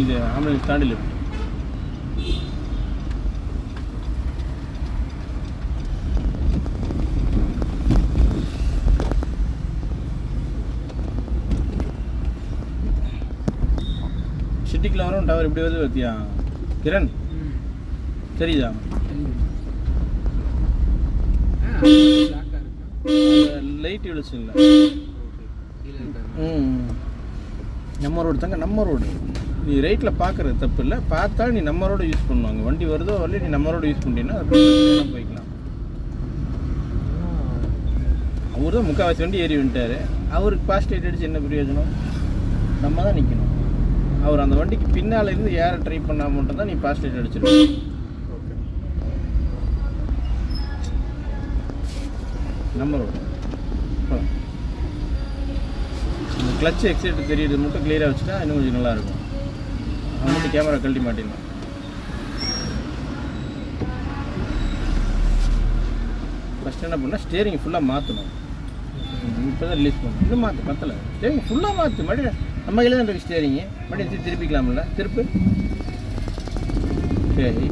இது ஆம்புலன்ஸ் தாண்டி லெஃப்ட். சிட்டிக்குள்ள வரும் டவர் இப்படி வருது பார்த்தியா கிரண்? தெரியுதா? லைட் வெளிச்சம் இல்லை. நம்ம ரோடு தாங்க, நம்ம ரோடு. நீ ரைட்டில் பார்க்குறது தப்பு இல்லை, பார்த்தா நீ நம்ம ரோடு யூஸ் பண்ணுவாங்க. வண்டி வருதோ வரல, நீ நம்ம ரோடு யூஸ் பண்ணிட்டீங்கன்னா அப்படி போய்க்கலாம். அவர் தான் முக்கால்வாசி வண்டி ஏறி வந்துட்டார். அவருக்கு ஃபாஸ்ட் லைட் அடிச்சு என்ன பிரயோஜனம்? நம்ம தான் நிற்கணும். அவர் அந்த வண்டிக்கு பின்னால் இருந்து ஏற ட்ரை பண்ணால் மட்டும் தான் நீ ஃபாஸ்ட் லைட் அடிச்சிருக்க. நம்ம ரோடு இந்த கிளச் எக்ஸைட் தெரியுது மட்டும் கிளியராக வச்சுட்டா இன்னும் கொஞ்சம் நல்லாயிருக்கும். அவன் மட்டும் கேமரா கழட்டி மாட்டேன். ஃபஸ்ட் என்ன பண்ணால் ஸ்டேரிங் ஃபுல்லாக மாற்றணும். இப்போ தான் ரிலீஸ் பண்ணணும். இன்னும் மாற்று பத்தலை. ஸ்டேரிங் ஃபுல்லாக மாற்று. மறுபடியும் நம்ம கையில் தான் இருக்குது ஸ்டேரிங்கு. மறுபடியும் திருப்பிக்கலாம்ல. திருப்பு. சரி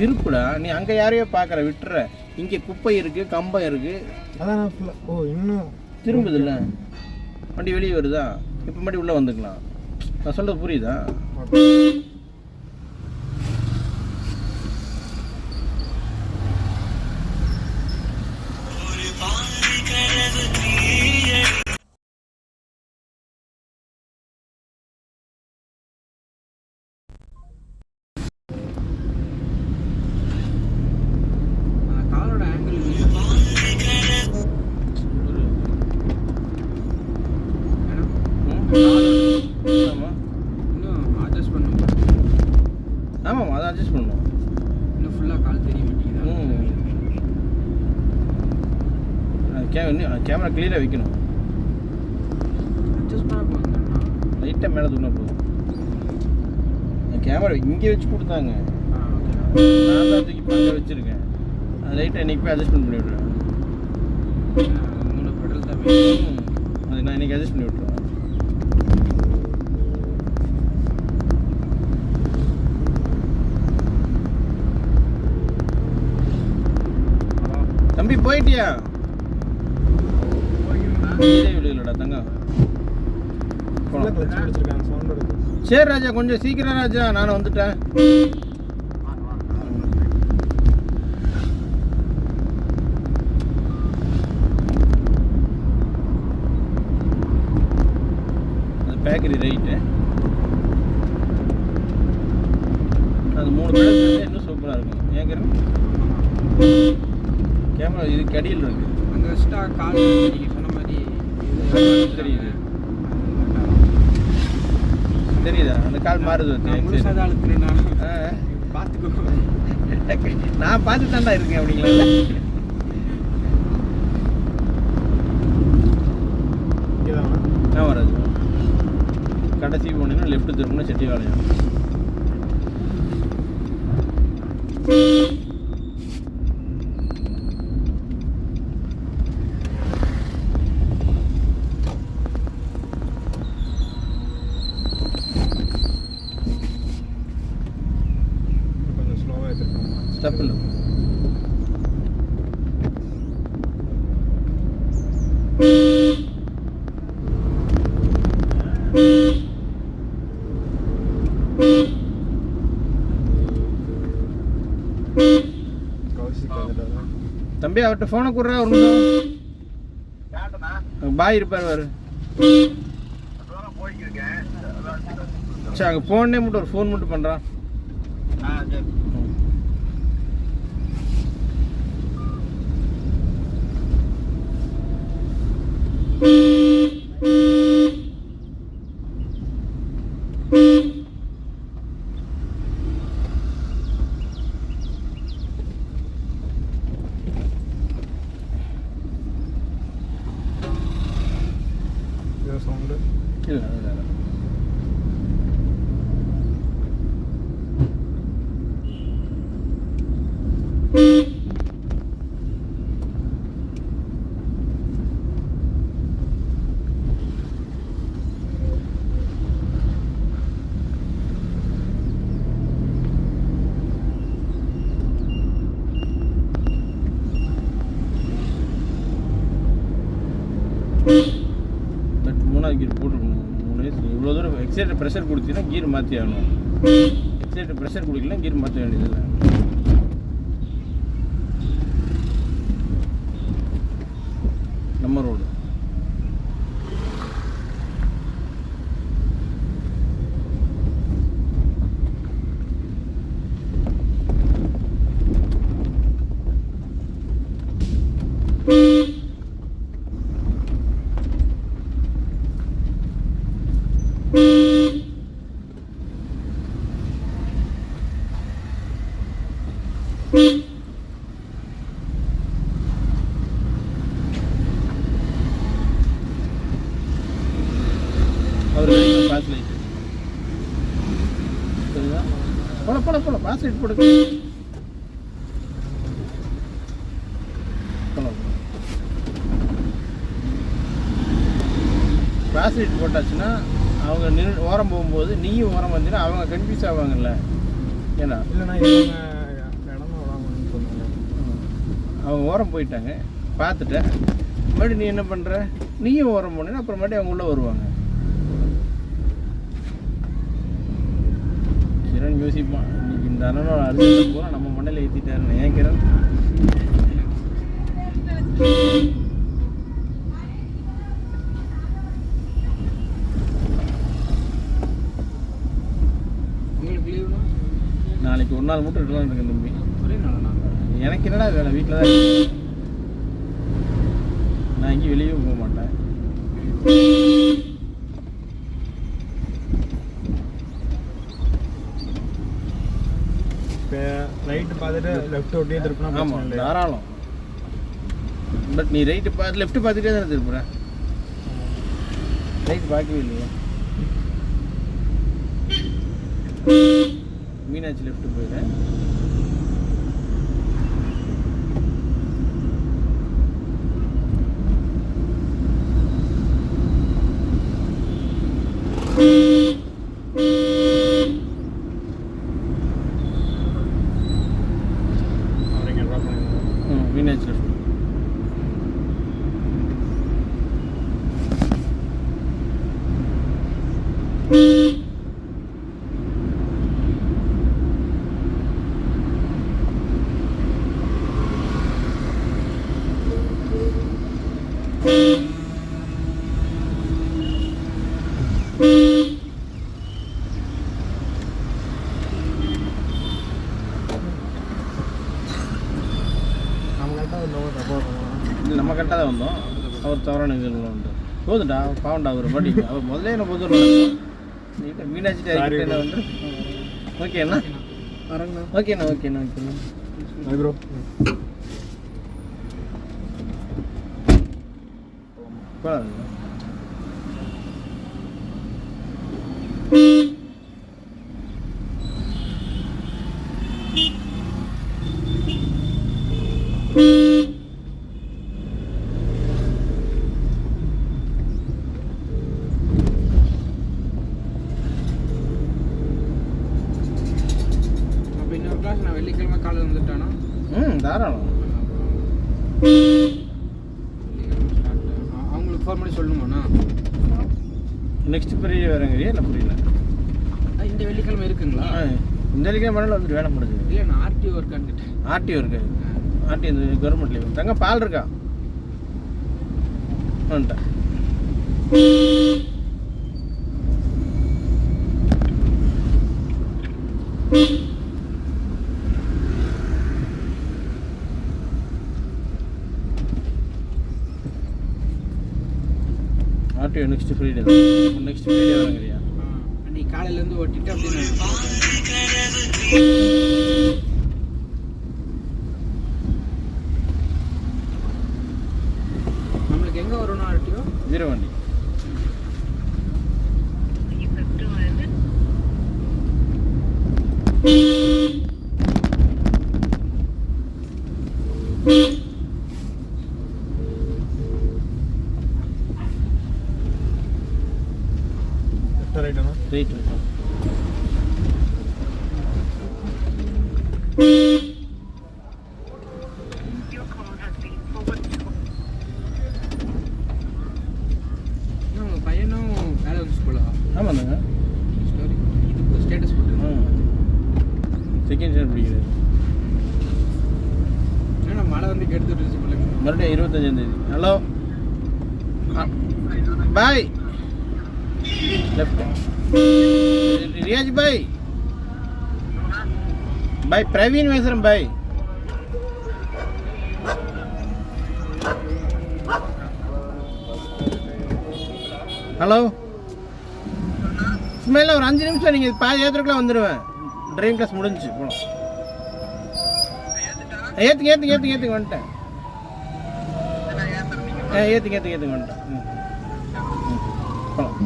திருப்புடா. நீ அங்கே யாரையோ பார்க்குற விட்டுற. இங்கே குப்பை இருக்குது, கம்பம் இருக்குது. அதான் ஓ இன்னும் திரும்புதில்ல, வண்டி வெளியே வருதா? இப்போ மறுபடியும் உள்ளே வந்துக்கலாம். நான் சொல்கிறது புரியுதா? ஆமாம், அதை அட்ஜஸ்ட் பண்ணணும். இன்னும் ஃபுல்லாக கால் தெரிய மாட்டேங்குது. கேமரா கிளியராக வைக்கணும். அட்ஜஸ்ட் பண்ண போதும், லைட்டாக மேலே தூக்கினா போதும். கேமரா இங்கே வச்சு கொடுத்தாங்க, நான் தான் தூக்கி அங்கே வச்சுருக்கேன். அது லைட்டாக இன்றைக்கி போய் அட்ஜஸ்ட்மெண்ட் பண்ணி விட்ருவேன். 3 பெடல் தான் வேணும். அது நான் இன்றைக்கி அட்ஜஸ்ட் பண்ணி விட்ருவேன். தம்பி போயிட்டியா? இல்லைடா தங்கம். சரி ராஜா, கொஞ்சம் சீக்கிரம் ராஜா, நான் வந்துட்டேன். அது பேக்கரி ரைட்டு. அது 3 பேர் இன்னும் சூப்பராக இருக்கும். ஏன் கேமரா இது கடியில் இருக்கு. அங்கே வச்சுட்டா கால் நீங்கள் சொன்ன மாதிரி தெரியுது. தெரியுதா? அந்த கால் மாறுது. பார்த்துக்கோ. நான் பார்த்து தாண்டா இருக்கேன் அப்படிங்களா? நான் வராது. கடைசி போனீங்கன்னா லெஃப்ட் திரும்பினா செட்டிவாளையம். ஸ்டெப்பில் தம்பி அவர்கிட்ட ஃபோனை கொடுறா. ஒரு நிமிஷம் பாய் இருப்பார் வாரு. சரி அங்கே ஃபோன்னே மட்டும் ஒரு ஃபோன் மட்டும் பண்ணுறான். சவுண்டு இல்லை இல்லை பட் 3வது கீர் போட்டுருக்கணும். 3 வயசு இவ்வளோ தூரம் எக்ஸைட்டர் ப்ரெஷர் கொடுத்தீங்கன்னா கீர் மாற்றி ஆகணும். எக்ஸைட்டர் ப்ரெஷர் கொடுக்கலாம் கீர் மாற்ற வேண்டியதில்லை. நம்ம ரோடு அவர் வெளியில் பாஸ் லைட் சரிங்களா? போல பாஸ் லைட் போடுங்க. பாஸ் லைட் போட்டாச்சுன்னா அவங்க ஓரம் போகும்போது நீயும் ஓரம் வந்தீங்கன்னா அவங்க கன்ஃபியூஸ் ஆவாங்கல்ல. ஏன்னா இல்லைண்ணா இவங்க இடம் விடாமன்னு சொன்னாங்க. அவங்க ஓரம் போயிட்டாங்க பார்த்துட்டேன். மறுபடியும் நீ என்ன பண்ணுற, நீயும் ஓரம் போனீங்கன்னா அப்புறம் மறுபடியும் அவங்க உள்ளே வருவாங்க. கிரண் யோசிப்பான், இன்னைக்கு இந்த அண்ணனோட அரிசி பூரா நம்ம மண்ணில் ஏற்றிட்டாருன்னு. ஏன் கிரண்? உங்களுக்கு லீவுனா நாளைக்கு ஒரு நாள் மட்டும் இருக்கலாம் இருக்கு தம்பி. ஒரே நாளா? எனக்கு என்னடா வேலை, வீட்டில் தான் இருக்கேன். நான் எங்கேயும் வெளியே போக மாட்டேன். இப்போ ரைட்டு பார்த்துட்டு லெஃப்ட் ஒட்டியே திருப்பினா ஆமாம் பிரச்சனை இல்லை. தாராளம். பட் நீ ரைட்டு பார்த்து லெஃப்ட்டு பார்த்துட்டே தானே திருப்புறேன். ரைட் பார்க்கவே இல்லையா? மீனாட்சி லெஃப்ட்டு போயிடுறேன். அவரைங்க ட்ராப் பண்ணிடுங்க. மீனாட்சி லெஃப்ட். நம்ம கரெக்டாக ஒரு லோவர் தப்பாக இருக்கணும். இல்லை நம்ம கரெக்டாக தான் வந்தோம். அவர் தவறான இதில் உண்டு. போதுண்டா பாவண்டா அவர் பாட்டி. அவர் முதல்ல என்ன போதும் மீனாட்சி என்ன வந்து ஓகேண்ணா வரேங்கண்ணா. ஓகேண்ணா. Hi bro. பரவாயில்ல. அப்போ இன்னொரு கிளாஸ் நான் வெள்ளிக்கிழமை காலையில் வந்துட்டானா? தாராளம். வெள்ளிக்கிழமை ஸ்டார்ட். அவங்களுக்கு ஃபோன் பண்ணி சொல்லணுமாண்ணா? Next period வரங்கிறியா? இல்லை புரியல. இந்த வெள்ளிக்கிழமை இருக்குங்களா? இந்த வரைக்கும் மணலில் வந்துட்டு வேலை முடிஞ்சது. இல்லை நான் ஆர்டிஓ இருக்கான்னு கேட்டேன். ஆர்டிஓ இருக்கு. ஆர்டிஓ இந்த கவர்மெண்ட் லீவ். தங்க பால் இருக்கா? வந்துட்டேன். ஆர்டிஓ நெக்ஸ்ட் ஃப்ரைடே தான். நெக்ஸ்ட் ஃப்ரைடே வரங்கிறியா? அன்னைக்கு காலையிலேருந்து ஓட்டிட்டு அப்படின்னு நம்மளுக்கு எங்கே வரும்னா ஆர்டிஓ? வீரவண்டி. ரைட்டாண்ணா. ரைட் இருக்கும். ஆமாந்தாங்க. ஸ்டோரி இது ஸ்டேட்டஸ் போட்டு செகண்ட் ஸ்டாண்டர்ட் படிக்கிறாரு. ஏன்னா மழை வந்து கெடுத்துட்டு இருந்துச்சு பிள்ளைங்க. மறுபடியும் 25ஆம் தேதி. ஹலோ பாய் லெஃப்ட் ரியாஜ் பாய் பாய் பிரவீன் பேசுகிறேன் பாய். ஹலோ சும்மா ஒரு 5 நிமிஷம் நீங்கள் பாதி ஏற்றுக்குள்ளே வந்துடுவேன். ட்ரைவிங் கிளாஸ் முடிஞ்சிச்சு போகலாம். ஏற்றுங்க வந்துட்டேன். ஏற்றுங்க வந்துட்டேன். போகலாம்.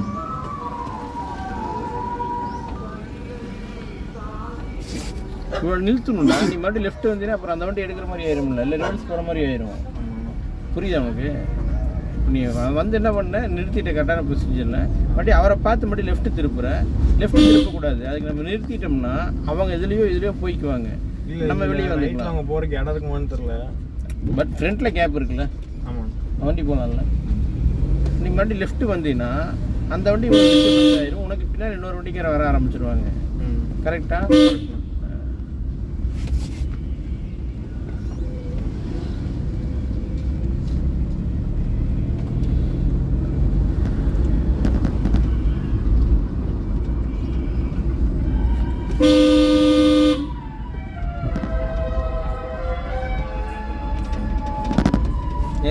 இவ்வளோ நிறுத்தணும்டா. நீ மறுபடியும் லெஃப்ட் வந்தீங்கன்னா அப்புறம் அந்த வண்டி எடுக்கிற மாதிரி ஆயிரும்ல, இல்லை ரிவர்ஸ் போகிற மாதிரி ஆயிரும். புரியுதா உனக்கு? நீ வந்து என்ன பண்ண, நிறுத்திட்ட கரெக்டான ப்ரொசீஜரில் மறுபடியும் அவரை பார்த்து மறுபடியும் லெஃப்ட் திருப்பக்கூடாது. அதுக்கு நம்ம நிறுத்திட்டோம்னா அவங்க இதுலேயோ போய்க்குவாங்க. நம்ம வெளியே வந்து அவங்க போகிறக்கு இடம் இருக்குமான்னு தெரியல. பட் ஃப்ரண்ட்டில் கேப் இருக்குல்ல, ஆமாம் வண்டி போகலாம்ல. நீ மறுபடியும் லெஃப்ட் வந்தீங்கன்னா அந்த வண்டி டிஸ்டர்பன்ஸ் ஆயிரும். உனக்கு பின்னாடி இன்னொரு வண்டிக்கார வர ஆரம்பிச்சிருவாங்க. கரெக்டா?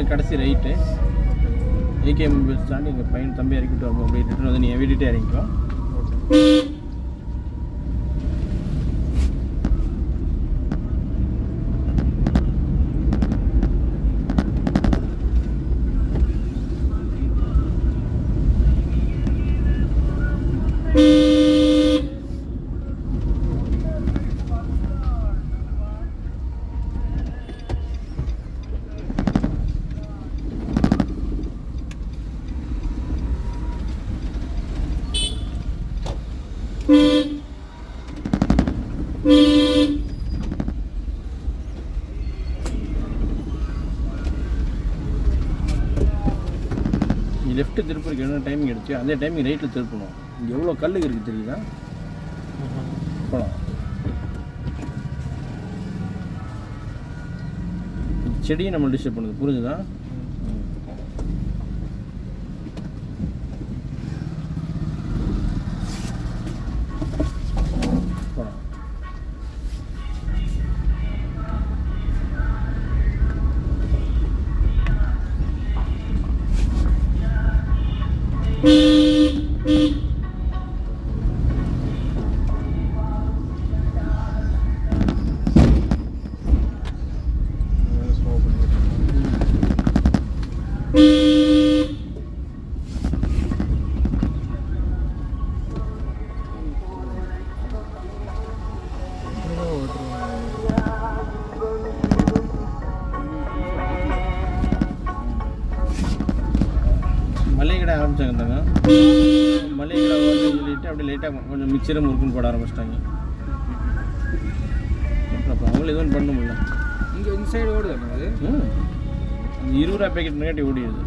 கடைசி ரைட்டு ஏகே மொபைல்ஸ் தாண்டி எங்கள் பையன் தம்பி இறக்கிட்டு வருவோம். அப்படி ரிட்டர்ன் வந்து நீ வீட்டுகிட்டே இறங்கிக்கோ. நீ லெஃப்ட்டு திருப்பூருக்கு என்ன டைமிங் எடுத்து அதே டைமிங் ரைட்டில் திருப்பணும். இங்கே எவ்வளோ கல் இருக்குது தெரியுதா? போகலாம். செடியை நம்ம டிஸ்டர்ப் பண்ணுது, புரிஞ்சுதா? போகலாம். மளிகை கடை ஆரம்பிச்சாங்க. மளிகை கடை ஓடுன்னு சொல்லிட்டு அப்படியே லைட்டாக கொஞ்சம் மிக்சரை முறுக்குன்னு போட ஆரம்பிச்சிட்டாங்க. அப்புறம் அவங்களும் எதுவும் பண்ண முடியல. இங்கே இந்த சைடு ஓடுதாண்ணா அது? அந்த 20 ரூபா பேக்கெட் நகாட்டி ஓடிடுது.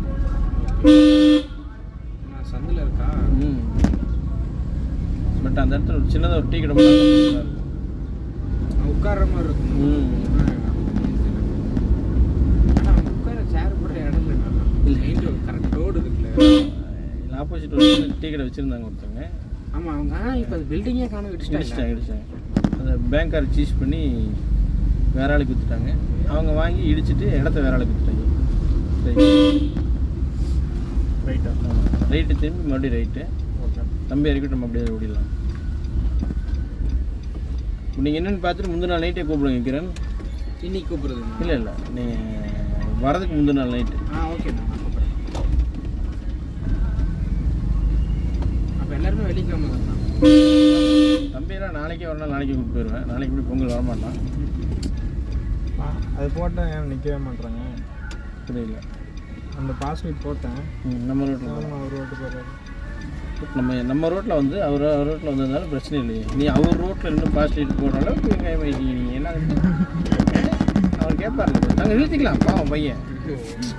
சந்தில் இருக்கா? பட் அந்த இடத்துல ஒரு சின்னதாக ஒரு டீ கடை இருக்கும், உட்கார்ற மாதிரி இருக்கும். ஆனால் அவங்க உட்கார சேர் போடுற இடம் இல்லை. கரெக்ட் ரோடு இருக்குல்ல, இல்லை ஆப்போசிட் ஒரு டீ கடை வச்சுருந்தாங்க ஒருத்தவங்க. ஆமாம் அவங்க இப்போ அது பில்டிங்கே காண இடிச்சிட்டாங்க. அதை பேங்க்கார் சீஸ் பண்ணி வேற ஆளுக்கு விற்றுட்டாங்க. அவங்க வாங்கி இடிச்சிட்டு இடத்த வேற ஆளுக்கு விற்றுட்டாங்க. ரைட்டா? ரைட்டு திரும்பி மறுபடியும் ரைட்டு. தம்பி இறக்கிட்டு நம்ம அப்படியே ஓடிடலாம். நீங்கள் என்னென்னு பார்த்துட்டு முந்தின நாள் நைட்டே கூப்பிடுங்க கிரண். இன்னைக்கு கூப்பிடுறது? இல்லை நீங்கள் வரதுக்கு முந்தின நாள் நைட்டு. ஓகேண்ணா கூப்பிட்றேன். அப்போ எல்லாருமே வெள்ளிக்கிழமை தான். தம்பியெல்லாம் நாளைக்கே வரலாம், நாளைக்கே கூப்பிட்டு போயிடுவேன். நாளைக்கு இப்படி பொங்கல் வரமாட்டான். அது போட்டால் ஏன் நிற்கவே மாட்டேறாங்க? புரியல. அந்த பாஸ்வேர்ட் போட்டேன். நம்ம ரோட்டில் அவர் ரோட்டு போகிறாரு. நம்ம ரோட்டில் வந்து அவர் ரோட்டில் வந்ததுனால பிரச்சனை இல்லையே. நீ அவர் ரோட்டில் இன்னும் பாஸ்வேர்ட் போடுற அளவுக்கு வெங்காயம் வைக்கிங்க. நீங்கள் என்ன அவர் கேட்பார்ல, நாங்கள் நிறுத்திக்கலாம் பாவம் பையன்.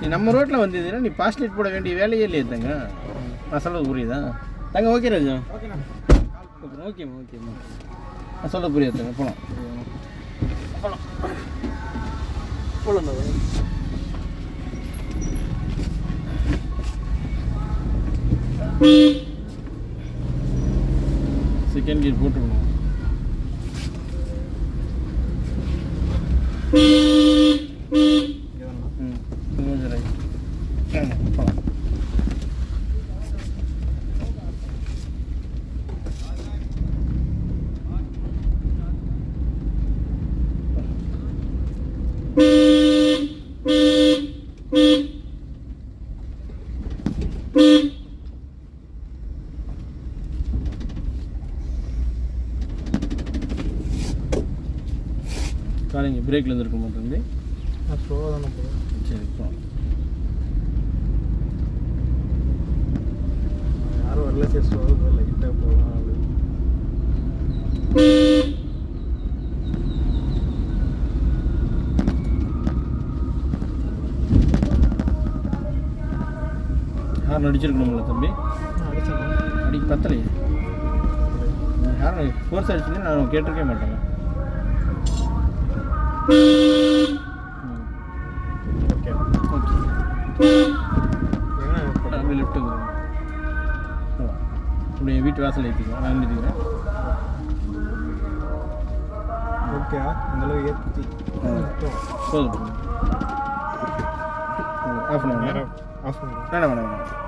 நீ நம்ம ரோட்டில் வந்ததுன்னா நீ பாஸ்வேர்ட் போட வேண்டிய வேலையே இல்லையே தங்க. நான் சொல்கிறது புரியுதா? தங்க ஓகே ராஜா ஓகேண்ணா ஓகேம்மா ஓகேம்மா நான் சொல்ல புரியாது போகலாம் போகலாம் செகண்ட் கியர் போட்டுக்கணும் கொஞ்சம் ரைட் போகலாம் காலைங்க பிரேக்கில் இருந்துருக்க மாட்டேங்குது நான் ஸ்லோவாக தானே போகிறேன். சரி போகலாம் யாரும் வரல, சரி ஸ்லோவாக போய் லைட்டாக போகலாம் அப்படின்னு. ஹார்ன் அடிச்சிருக்கணும்ல தம்பி அடிச்சேன். அடிக்க பத்தலையே ஹார்ன் ஃபோர்ஸ் அடிச்சுன்னு நான் கேட்டிருக்கே மாட்டேங்க ஓகே ஓகே ஏன்னா இப்போ அப்படியே லெஃப்ட் வந்துடும் அப்படியே வீட்டு வாசல் ஏற்றிக்கலாம் நான் நிறுத்திக்கிறேன் ஓகே இந்தளவு ஏற்றி போதும் ஆஃப் பண்ண நேரம் ஆஃப் பண்ணுறேன். வேணாம் வேணாம் வேணாம்